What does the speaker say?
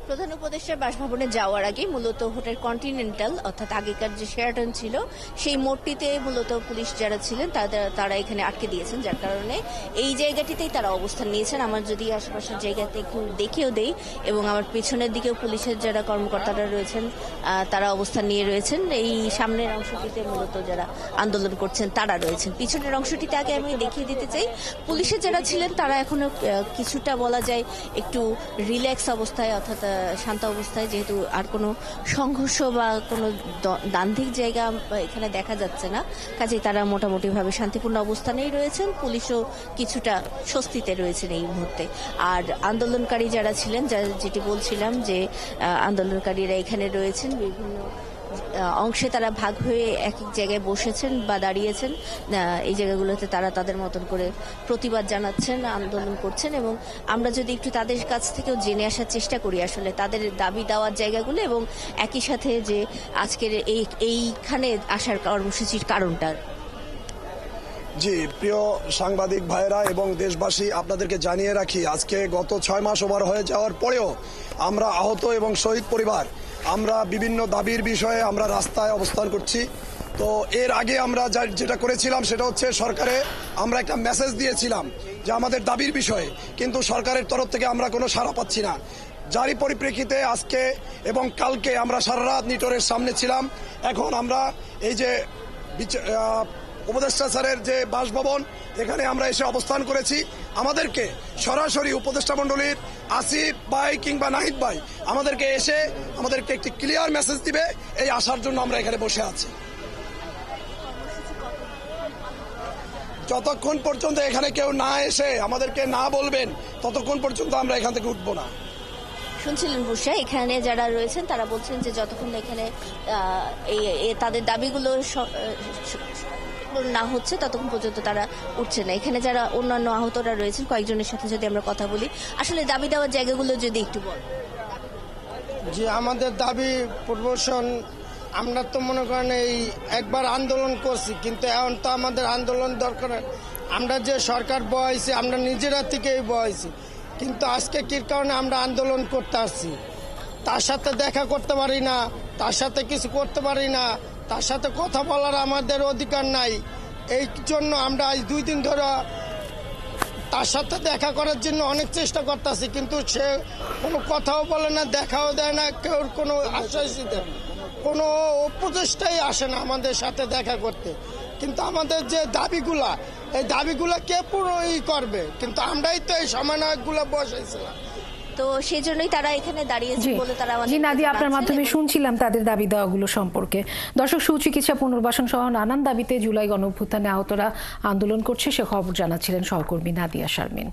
প্রধান উপদেষ্টার বাসভবনে যাওয়ার আগে মূলত হোটেল কন্টিনেন্টাল অর্থাৎ আগেকার যে শেরাটন ছিল সেই মোড়টিতে মূলত পুলিশ যারা ছিলেন তারা এখানে আটকে দিয়েছেন, যার কারণে এই জায়গাটিতেই তারা অবস্থান নিয়েছেন। আমার যদি আশেপাশের জায়গাতে একটু দেখিয়েও দেই এবং আমার পেছনের দিকেও পুলিশের যারা কর্মকর্তারা রয়েছেন তারা অবস্থান নিয়ে রয়েছেন। এই সামনের অংশটিতে মূলত যারা আন্দোলন করছেন তারা রয়েছেন। পিছনের অংশটিতে আগে আমি দেখিয়ে দিতে চাই, পুলিশের যারা ছিলেন তারা এখনো কিছুটা বলা যায় একটু রিল্যাক্স অবস্থায় অর্থাৎ শান্ত অবস্থায়, যেহেতু আর কোনো সংঘর্ষ বা কোনো দান্ধিক জায়গা এখানে দেখা যাচ্ছে না, কাজেই তারা মোটামুটিভাবে শান্তিপূর্ণ অবস্থানেই রয়েছেন। পুলিশও কিছুটা স্বস্তিতে রয়েছেন এই মুহূর্তে। আর আন্দোলনকারী যারা ছিলেন, যেটি বলছিলাম যে আন্দোলনকারীরা এখানে রয়েছেন, বিভিন্ন অংশে তারা ভাগ হয়ে এক এক জায়গায় বসেছেন বা দাঁড়িয়েছেন। এই জায়গাগুলোতে তারা তাদের মতন করে প্রতিবাদ জানাচ্ছেন, আন্দোলন করছেন। এবং আমরা যদি একটু তাদের কাছ থেকেও জেনে আসার চেষ্টা করি আসলে তাদের দাবি দেওয়ার জায়গাগুলো এবং একই সাথে যে আজকের এইখানে আসার কর্মসূচির কারণটা। জি, প্রিয় সাংবাদিক ভাইরা এবং দেশবাসী, আপনাদেরকে জানিয়ে রাখি, আজকে গত 6 মাস ওভার হয়ে যাওয়ার পরেও আমরা আহত এবং শহীদ পরিবার আমরা বিভিন্ন দাবির বিষয়ে আমরা রাস্তায় অবস্থান করছি। তো এর আগে আমরা যেটা করেছিলাম সেটা হচ্ছে সরকারে আমরা একটা মেসেজ দিয়েছিলাম যে আমাদের দাবির বিষয়ে, কিন্তু সরকারের তরফ থেকে আমরা কোনো সাড়া পাচ্ছি না। যারই পরিপ্রেক্ষিতে আজকে এবং কালকে আমরা সারা রাত নিটোরের সামনে ছিলাম। এখন আমরা এই যে উপদেষ্টা স্যারের যে বাসভবন, এখানে আমরা এসে অবস্থান করেছি। আমাদেরকে সরাসরি উপদেষ্টা মণ্ডলীর আসিফ ভাই কিংবা নাহিদ ভাই আমাদেরকে এসে আমাদেরকে একটি ক্লিয়ার মেসেজ দিবে, এই আসার জন্য আমরা এখানে বসে আছি। যতক্ষণ পর্যন্ত এখানে কেউ না এসে আমাদেরকে না বলবেন ততক্ষণ পর্যন্ত আমরা এখান থেকে উঠবো না। শুনছিলেন বুশরা, এখানে যারা রয়েছেন তারা বলছেন যে যতক্ষণ এখানে তাদের দাবিগুলো না হচ্ছে ততক্ষণ পর্যন্ত তারা উঠছে না। এখানে যারা অন্যান্য আহতরা রয়েছেন কয়েকজনের সাথে যদি আমরা কথা বলি, আসলে দাবি দেওয়ার জায়গাগুলো যদি একটু বল। যে আমাদের দাবি প্রমোশন, আমরা তো মনে করেন এই একবার আন্দোলন করছি, কিন্তু এখন তো আমাদের আন্দোলন দরকার। আমরা যে সরকার বহাইছি আমরা নিজেরা থেকেই বহাইছি, কিন্তু আজকে কি কারণে আমরা আন্দোলন করতে আসছি, তার সাথে দেখা করতে পারি না, তার সাথে কিছু করতে পারি না, তার সাথে কথা বলার আমাদের অধিকার নাই। এই জন্য আমরা আজ 2 দিন ধরে তার সাথে দেখা করার জন্য অনেক চেষ্টা করতেছি, কিন্তু সে কোনো কথাও বলে না, দেখাও দেয় না, কেউ কোনো আশ্বাস দেয় না, কোনো উপদেষ্টাই আসে না আমাদের সাথে দেখা করতে। কিন্তু আমাদের যে দাবিগুলা, এই দাবিগুলা কে পুরো করবে, কিন্তু আমরাই তো এই সমন্বয়কগুলো বসাইছিলাম। তো সেই জন্যই তারা এখানে দাঁড়িয়েছে বলে তারা নাদিয়া, আপনার মাধ্যমে শুনছিলাম তাদের দাবি দেওয়াগুলো সম্পর্কে। দর্শক, সুচিকিৎসা পুনর্বাসন সহ নানান দাবিতে জুলাই গণঅভ্যুত্থানে আহতরা আন্দোলন করছে, সে খবর জানাচ্ছিলেন সহকর্মী নাদিয়া শারমিন।